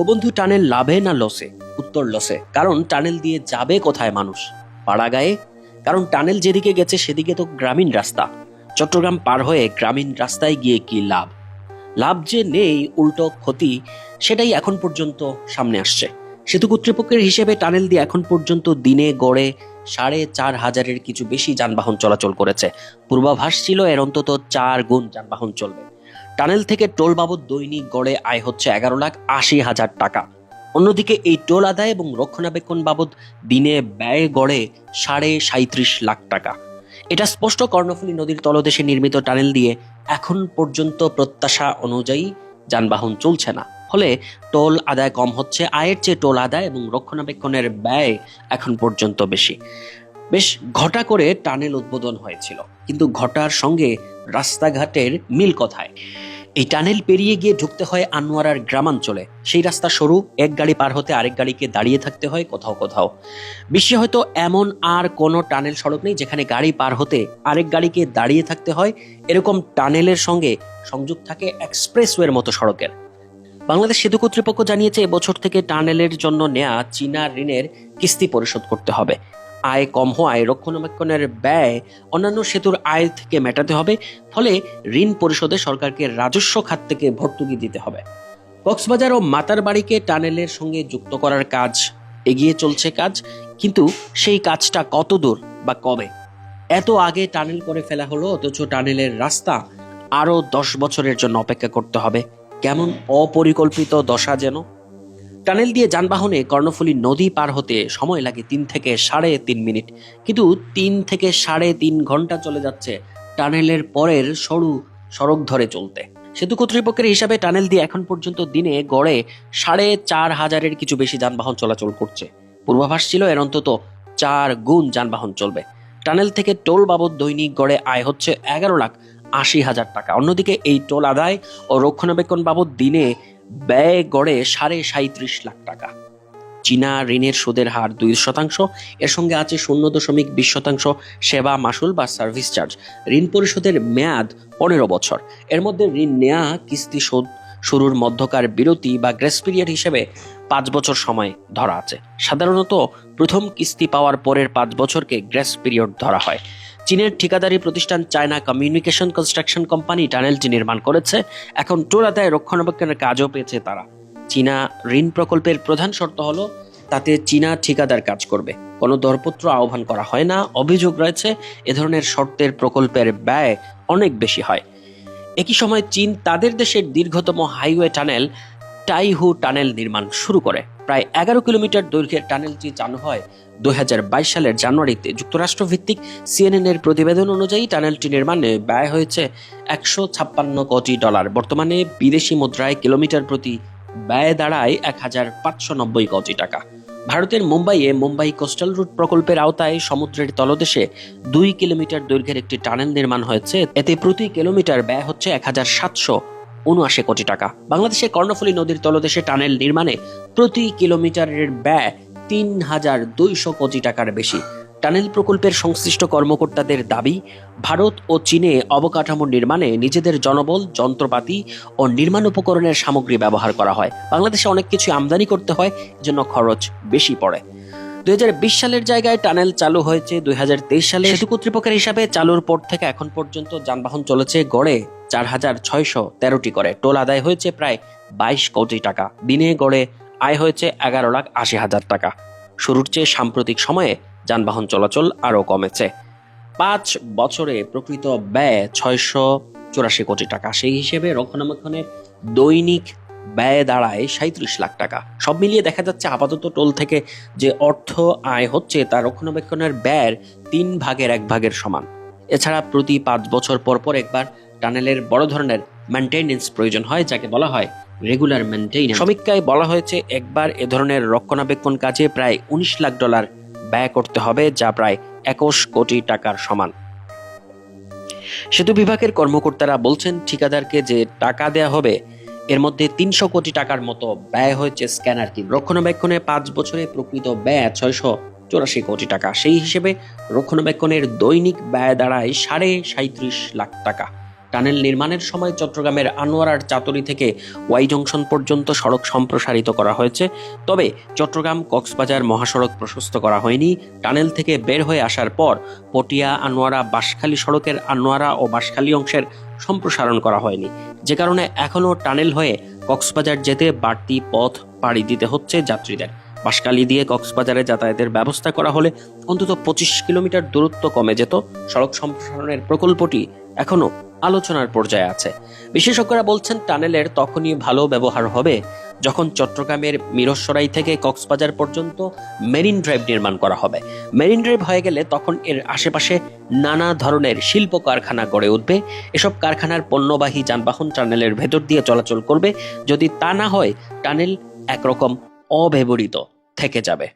Bangabandhu tunnel লাভে না লসে? উত্তর লসে। কারণ টানেল দিয়ে যাবে কোথায় মানুষ? পাড়া গায়ে। কারণ টানেল যেদিকে গেছে সেদিকে তো গ্রামীণ রাস্তা। চট্টগ্রাম পার হয়ে গ্রামীণ রাস্তায় গিয়ে কি লাভ? লাভ যে নেই, উল্টো ক্ষতি, সেটাই এখন পর্যন্ত সামনে আসছে। সেতু কর্তৃপক্ষের হিসেবে টানেল দিয়ে এখন পর্যন্ত দিনে গড়ে 4,500-এর কিছু বেশি যানবাহন চলাচল করেছে। পূর্বাভাস ছিল এর অন্তত 4 গুণ যানবাহন চলবে। টানেল থেকে টোল বাবদ দৈনিক গড়ে আয় হচ্ছে 11,80,000 টাকা। অন্যদিকে এই টোল আদায় এবং রক্ষণাবেক্ষণ বাবদ দিনে ব্যয় গড়ে 37.5 লাখ টাকা। এটা স্পষ্ট কর্ণফুলী নদীর তলদেশে নির্মিত টানেল দিয়ে এখন পর্যন্ত প্রত্যাশা অনুযায়ী যানবাহন চলছে না। ফলে টোল আদায় কম হচ্ছে, আয়ের চেয়ে টোল আদায় এবং রক্ষণাবেক্ষণের ব্যয় এখন পর্যন্ত বেশি। বেশ ঘটা করে টানেল উদ্বোধন হয়েছিল, কিন্তু ঘটার সঙ্গে রাস্তাঘাটের মিল কোথায়? এই টানেল পেরিয়ে গিয়ে ঢুকতে হয় আনোয়ারার গ্রামাঞ্চলে। সেই রাস্তা সরু, এক গাড়ি পার হতে আরেক গাড়িকে দাঁড়িয়ে থাকতে হয় কোথাও কোথাও। বিশ্বে হয়তো এমন আর কোনো টানেল সড়ক নেই যেখানে গাড়ি পার হতে আরেক গাড়িকে দাঁড়িয়ে থাকতে হয়। এরকম টানেলের সঙ্গে সংযোগ থাকে এক্সপ্রেসওয়ের মতো সড়কের। বাংলাদেশ সেতু কর্তৃপক্ষ জানিয়েছে এবছর থেকে টানেলের জন্য নেয়া চীনা ঋণের কিস্তি পরিশোধ করতে হবে। আয় কম হওয়ায় রক্ষণাবেক্ষণের ব্যয় অন্যান্য সেতুর আয় থেকে মেটাতে হবে। ফলে ঋণ পরিশোধে সরকারকে রাজস্ব খাত থেকে ভর্তুকি দিতে হবে। কক্সবাজার ও মাতারবাড়িকে টানেলের সঙ্গে যুক্ত করার কাজ এগিয়ে চলছে কিন্তু সেই কাজটা কত দূর বা কবে? এত আগে টানেল করে ফেলা হলো, অথচ টানেলের রাস্তা আরো 10 বছরের জন্য অপেক্ষা করতে হবে। কেমন অপরিকল্পিত দশা যেন। টানেল দিয়ে যানবাহনে কর্ণফুলী নদী পার হতে সময় লাগে 3 থেকে 3.5 মিনিট, কিন্তু 3 থেকে 3.5 ঘন্টা চলে যাচ্ছে টানেলের পরের সরু সড়ক ধরে চলতে। সেতু কর্তৃপক্ষের হিসাবে টানেল দিয়ে এখন পর্যন্ত দিনে গড়ে 4,500-এর কিছু বেশি যানবাহন চলাচল করছে। পূর্বাভাস ছিল এর অন্তত 4 গুণ যানবাহন চলবে। টানেল থেকে টোল বাবদ দৈনিক গড়ে আয় হচ্ছে 11,80,000 টাকা। অন্যদিকে এই টোল আদায় ও রক্ষণাবেক্ষণ বাবদ দিনে ব্যয় গড়ে 37.5 লাখ টাকা। চীনা ঋণের সুদের হার 2%, এর সঙ্গে আছে 0.20% সেবা মাশুল বা সার্ভিস চার্জ। ঋণ পরিশোধের মেয়াদ 15 বছর। এর মধ্যে ঋণ নেয়া কিস্তি শোধ শুরুর মধ্যকার বিরতি বা গ্রেস পিরিয়ড হিসেবে 5 বছর সময় ধরা আছে। সাধারণত প্রথম কিস্তি পাওয়ার পরের 5 বছরকে গ্রেস পিরিয়ড ধরা হয়। চীনের ঠিকাদারি প্রতিষ্ঠান চায়না কমিউনিকেশন কনস্ট্রাকশন কোম্পানি টানেলটি নির্মাণ করেছে। এখন টোল আদায় রক্ষণাবেক্ষণের কাজও পেয়েছে তারা। চীনা ঋণ প্রকল্পের প্রধান শর্ত হলো তাতে চীনা ঠিকাদার কাজ করবে। কোনো দরপত্র আহ্বান করা হয় না। অভিযোগ রয়েছে এ ধরনের শর্তের প্রকল্পের ব্যয় অনেক বেশি হয়। একই সময় চীন তাদের দেশের দীর্ঘতম হাইওয়ে টানেল টাইহু টানেল নির্মাণ শুরু করে। প্রায় 11 কিলোমিটার দৈর্ঘ্যের টানেলটি চালু হয় 2022 সালের জানুয়ারিতে। যুক্তরাষ্ট্র ভিত্তিক CNN এর প্রতিবেদন অনুযায়ী টানেলটি নির্মাণে ব্যয় হয়েছে $156 কোটি। বর্তমানে বিদেশি মুদ্রায় কিলোমিটার প্রতি ব্যয় দাঁড়ায় 1,590 কোটি টাকা। ভারতের মুম্বাইয়ে মুম্বাই কোস্টাল রুট প্রকল্পের আওতায় সমুদ্রের তলদেশে 2 কিলোমিটার দৈর্ঘ্যের একটি টানেল নির্মাণ হয়েছে। এতে প্রতি কিলোমিটার ব্যয় হচ্ছে 1,779 কোটি টাকা। বাংলাদেশে কর্ণফুলী নদীর তলদেশে টানেল নির্মাণে প্রতি কিলোমিটারের ব্যয় 3,200 কোটি টাকার বেশি। টানেল প্রকল্পের সংশ্লিষ্ট কর্মকর্তাদের দাবি, ভারত ও চীনে অবকাঠামো নির্মাণে নিজেদের জনবল, যন্ত্রপাতি ও নির্মাণ উপকরণের সামগ্রী ব্যবহার করা হয়। বাংলাদেশে অনেক কিছু আমদানি করতে হয়, এজন্য খরচ বেশি পড়ে। 2020 সালের জায়গায় টানেল চালু হয়েছে 2023 সালে। সেতু কর্তৃপক্ষের হিসাবে চালুর পর থেকে এখন পর্যন্ত যানবাহন চলেছে গড়ে 4,613টি করে। টোল আদায় হয়েছে প্রায় 22 কোটি টাকা। দিনে গড়ে আয় হয়েছে 11,80,000 টাকা। শুরুর চেয়ে সাম্প্রতিক সময়ে যানবাহন চলাচল আরও কমেছে। 5 বছরে প্রকৃত ব্যয় 684 কোটি টাকা। সেই হিসেবে রক্ষণাবেক্ষণের দৈনিক ব্যয় দাঁড়ায় 37 লাখ টাকা। সব মিলিয়ে দেখা যাচ্ছে আপাতত টোল থেকে যে অর্থ আয় হচ্ছে তা রক্ষণাবেক্ষণের ব্যয়ের 3 ভাগের 1 ভাগের সমান। এছাড়া প্রতি 5 বছর পর পর একবার টানেলের বড় ধরনের মেইনটেনেন্স প্রয়োজন হয়, যাকে বলা হয় রেগুলার মেইনটেনেন্স। সমীক্ষায় বলা হয়েছে একবার এ ধরনের রক্ষণাবেক্ষণ কাজে প্রায় $19 লাখ ব্যয় করতে হবে, যা প্রায় 21 কোটি টাকার সমান। সেতু বিভাগের কর্মকর্তারা বলছেন ঠিকাদারকে যে টাকা দেয়া হবে এর মধ্যে 300 কোটি টাকার মতো ব্যয় হয়েছে স্ক্যানার কিট। রক্ষণাবেক্ষণে 5 বছরে প্রকৃত ব্যয় 684 কোটি টাকা। সেই হিসেবে রক্ষণাবেক্ষণের দৈনিক ব্যয় দাঁড়ায় 37.5 লাখ টাকা। টানেল নির্মাণের সময় চট্টগ্রামের আনোয়ারার চাতুরী থেকে ওয়াই জংশন পর্যন্ত সড়ক সম্প্রসারিত করা হয়েছে। তবে চট্টগ্রাম কক্সবাজার মহাসড়ক প্রশস্ত করা হয়নি। টানেল থেকে বের হয়ে আসার পর পটিয়া আনোয়ারা বাঁশখালী সড়কের আনোয়ারা ও বাঁশখালী অংশের সম্প্রসারণ করা হয়নি, যে কারণে এখনও টানেল হয়ে কক্সবাজার যেতে বাড়তি পথ পাড়ি দিতে হচ্ছে যাত্রীদের। বাঁশখালী দিয়ে কক্সবাজারে যাতায়াতের ব্যবস্থা করা হলে অন্তত 25 কিলোমিটার দূরত্ব কমে যেত। সড়ক সম্প্রসারণের প্রকল্পটি এখনো আলোচনার পর্যায়ে আছে। বিশেষজ্ঞরা বলছেন টানেলের তখনই ভালো ব্যবহার হবে যখন চট্টগ্রামের মিরসরাই থেকে কক্সবাজার পর্যন্ত মেরিন ড্রাইভ নির্মাণ করা হবে। মেরিন ড্রাইভ হয়ে গেলে তখন এর আশেপাশে নানা ধরনের শিল্প কারখানা গড়ে উঠবে। এসব কারখানার পণ্যবাহী যানবাহন টানেলের ভেতর দিয়ে চলাচল করবে। যদি তা না হয়, টানেল একরকম অব্যবহৃত থেকে যাবে।